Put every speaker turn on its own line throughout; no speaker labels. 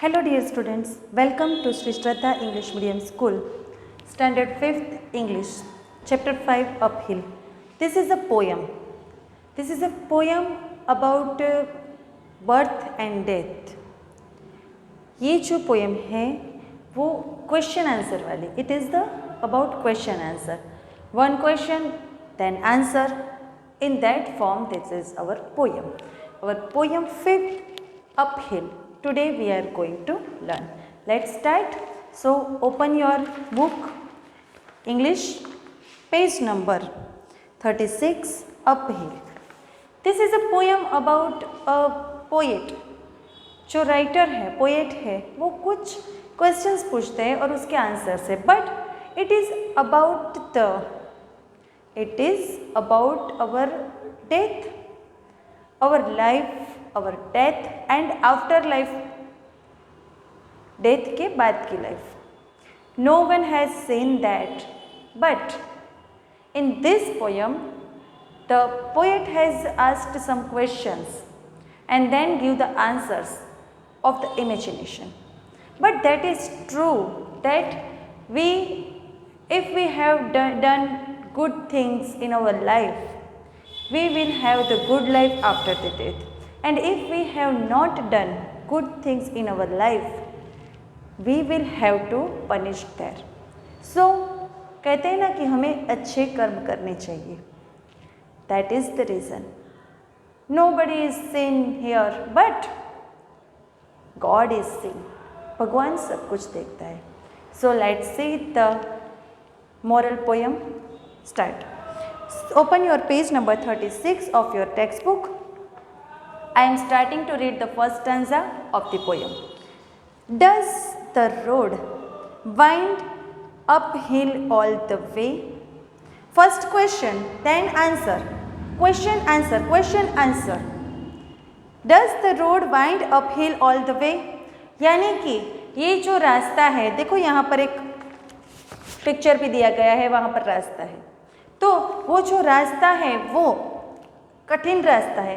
Hello dear students, welcome to Sri Shraddha English Medium School, Standard 5th English, Chapter 5 Uphill. This is a poem. This is a poem about birth and death. ये जो poem है वो question answer वाली. It is the about question answer. One question then answer. In that form this is our poem. Our poem 5th Uphill. Today we are going to learn. Let's start. So open your book, English, page number 36, Uphill. This is a poem about a poet. जो writer है, poet है, वो कुछ questions पूछते हैं और उसके answers है. But it is about our death, our life, our death and after life, death के बाद की life. No one has seen that, but in this poem the poet has asked some questions and then give the answers of the imagination. But that is true that if we have done good things in our life, we will have the good life after the death. And if we have not done good things in our life, we will have to punish there. So कहते हैं ना कि हमें अच्छे कर्म करने चाहिए. That is the reason. Nobody is seen here, but God is seen. भगवान सब कुछ देखता है. So let's see the moral poem. Start. Open your page number 36 of your textbook. I am starting to read the first stanza of the poem. Does the road wind uphill all the way? First question, then answer. Question, answer, question, answer. Does the road wind uphill all the way? यानी कि ये जो रास्ता है, देखो यहाँ पर एक पिक्चर भी दिया गया है, वहाँ पर रास्ता है. तो वो जो रास्ता है वो कठिन रास्ता है.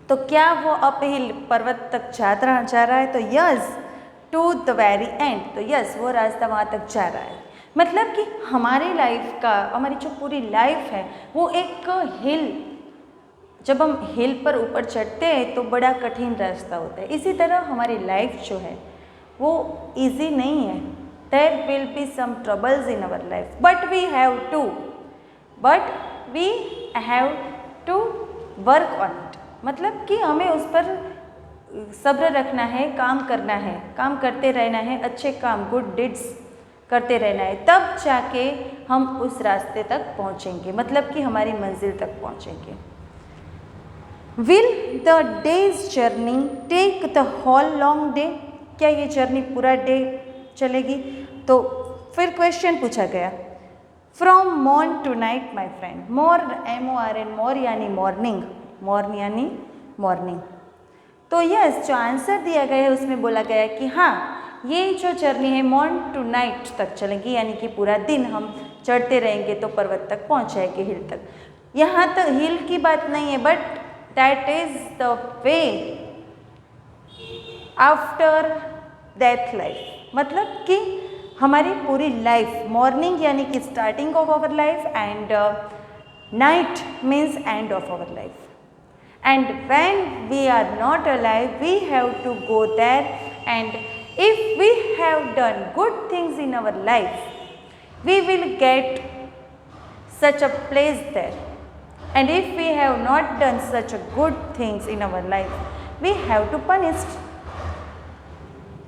तो क्या वो अपहिल पर्वत तक जा रहा है? तो yes, to the very end. तो यस, वो रास्ता वहाँ तक जा रहा है. मतलब कि हमारी लाइफ का, हमारी जो पूरी लाइफ है वो एक हिल, जब हम हिल पर ऊपर चढ़ते हैं तो बड़ा कठिन रास्ता होता है. इसी तरह हमारी लाइफ जो है वो इजी नहीं है. There will be some troubles in our life, but we have to work on it. मतलब कि हमें उस पर सब्र रखना है, काम करना है, काम करते रहना है, अच्छे काम, गुड डीड्स करते रहना है, तब जाके हम उस रास्ते तक पहुंचेंगे, मतलब कि हमारी मंजिल तक पहुंचेंगे. Will the day's journey take the whole long day? क्या ये जर्नी पूरा डे चलेगी? तो फिर क्वेश्चन पूछा गया, from morn to night my friend. MORN, मोर यानी मॉर्निंग, मॉर्न यानी मॉर्निंग. तो यस, जो आंसर दिया गया है उसमें बोला गया है कि हाँ, ये जो जर्नी है मॉर्न टू नाइट तक चलेगी, यानी कि पूरा दिन हम चढ़ते रहेंगे तो पर्वत तक पहुँच जाएंगे, हिल तक. यहाँ तक हिल की बात नहीं है, but that is the way after death life. मतलब कि हमारी पूरी लाइफ, मॉर्निंग यानी कि starting of our life and night means end of our life. And when we are not alive, we have to go there, and if we have done good things in our life, we will get such a place there. And if we have not done such a good things in our life, we have to punish.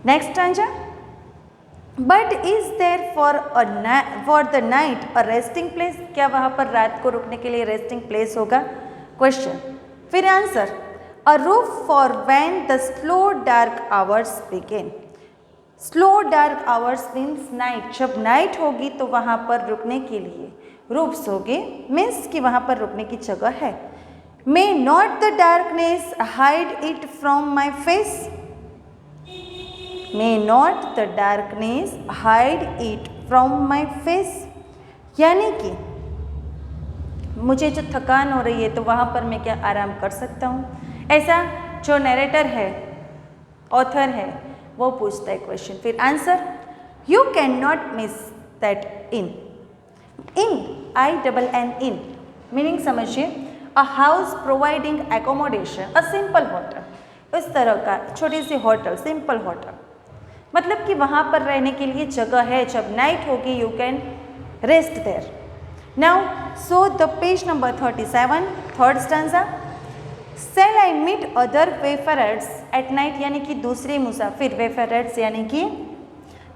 Next stanza. But is there for the night a resting place? क्या वहाँ पर रात को रुकने के लिए resting place होगा? Question. फिर answer. A roof for when the slow dark hours begin. Slow dark hours means night. जब night होगी तो वहाँ पर रुकने के लिए roofs होंगे, means कि वहाँ पर रुकने की जगह है. May not the darkness hide it from my face? May not the darkness hide it from my face? यानी कि मुझे जो थकान हो रही है तो वहाँ पर मैं क्या आराम कर सकता हूँ? ऐसा जो नरेटर है ऑथर है वो पूछता है क्वेश्चन। फिर answer, you can not miss that inn. Inn, INN, inn meaning समझिए, a house providing accommodation, a simple hotel. इस तरह का छोटी सी होटल, सिंपल होटल, मतलब कि वहाँ पर रहने के लिए जगह है। जब नाइट होगी you can rest there. Now so the page number 37, third stanza. Shall I meet other wayfarers at night, यानी कि दूसरे मुसाफिर, वेफरर्स यानी कि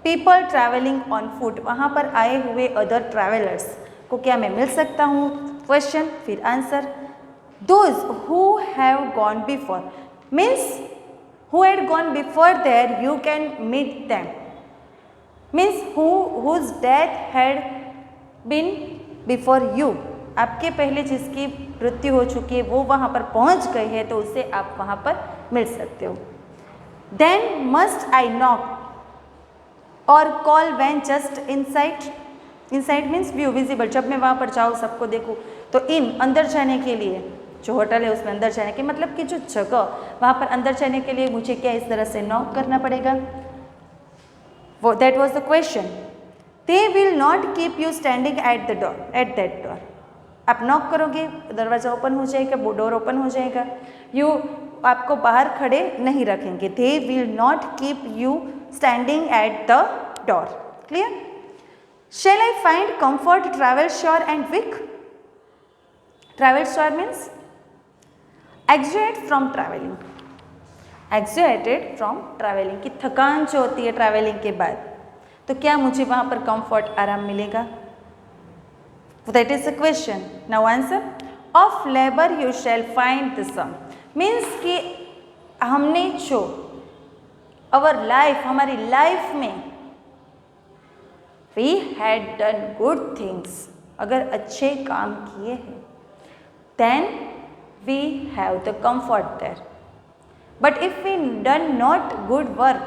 पीपल ट्रैवलिंग ऑन फुट, वहाँ पर आए हुए अदर ट्रैवलर्स को क्या मैं मिल सकता हूँ? क्वेश्चन। फिर answer, those who have gone before, means who had gone before there you can meet them, means whose death had been before you, आपके पहले जिसकी मृत्यु हो चुकी है वो वहाँ पर पहुँच गई है तो उससे आप वहाँ पर मिल सकते हो। then must I knock or call when just inside, inside means view, visible, जब मैं वहाँ पर जाऊँ सबको देखूँ, तो इन अंदर जाने के लिए, जो होटल है उसमें अंदर जाने के मतलब कि जो जगह, वहाँ पर अंदर जाने के लिए मुझे क्या इस तरह से नॉक करना पड़ेगा, वो that was the question. They will not keep you standing at the door, at that door, आप नॉक करोगे दरवाज़ा ओपन हो जाएगा, वो डोर ओपन हो जाएगा, यू आपको बाहर खड़े नहीं रखेंगे। They will not keep you standing at the door. Clear? Shall I find comfort travel sore and weak? Travel sore means exhaust from travelling, exhausted from travelling की थकान जो होती है ट्रैवलिंग के बाद, तो क्या मुझे वहाँ पर कंफर्ट, आराम मिलेगा? That is the question. Now answer, of labour you shall find the sum, means कि हमने जो अवर लाइफ, हमारी लाइफ में we had done good things, अगर अच्छे काम किए हैं, then we have the comfort there. But if we done not good work,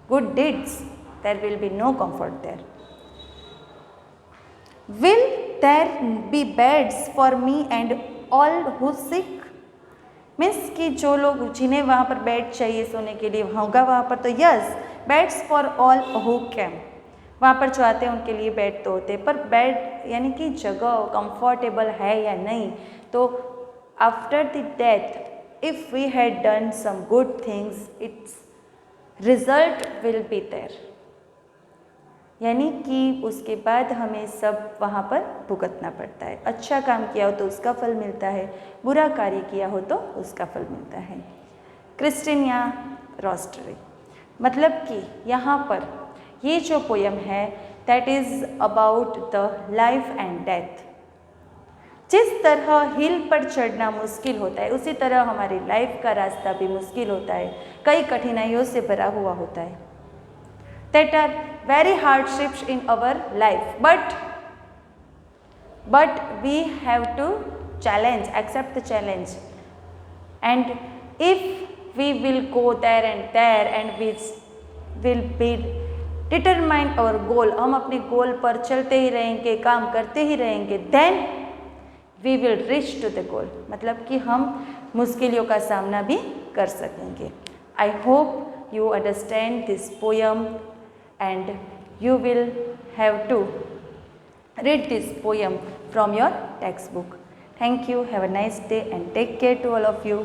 good deeds, there will be no comfort there. Will there be beds for me and all who sick? Means कि जो लोग जिन्हें वहाँ पर bed चाहिए सोने के लिए होगा वहाँ पर, तो yes, beds for all who came, वहाँ पर जो आते हैं उनके लिए बेड तो होते हैं, पर बेड यानी कि जगह कंफर्टेबल है या नहीं, तो after the death, if we had done some good things, its result will be there, यानी कि उसके बाद हमें सब वहाँ पर भुगतना पड़ता है। अच्छा काम किया हो तो उसका फल मिलता है, बुरा कार्य किया हो तो उसका फल मिलता है। क्रिस्टिनिया रोस्टरी, मतलब कि यहाँ पर ये जो पोयम है that is about the life and death. जिस तरह हिल पर चढ़ना मुश्किल होता है उसी तरह हमारी लाइफ का रास्ता भी मुश्किल होता है, कई कठिनाइयों से भरा हुआ होता है। That are very hardships in our life, but we have to challenge, accept the challenge, and if we will go there and we will be determine our goal, हम अपने गोल पर चलते ही रहेंगे, काम करते ही रहेंगे, then we will reach to the goal, मतलब कि हम मुश्किलों का सामना भी कर सकेंगे। I hope you understand this poem and you will have to read this poem from your text book. Thank you, have a nice day and take care to all of you.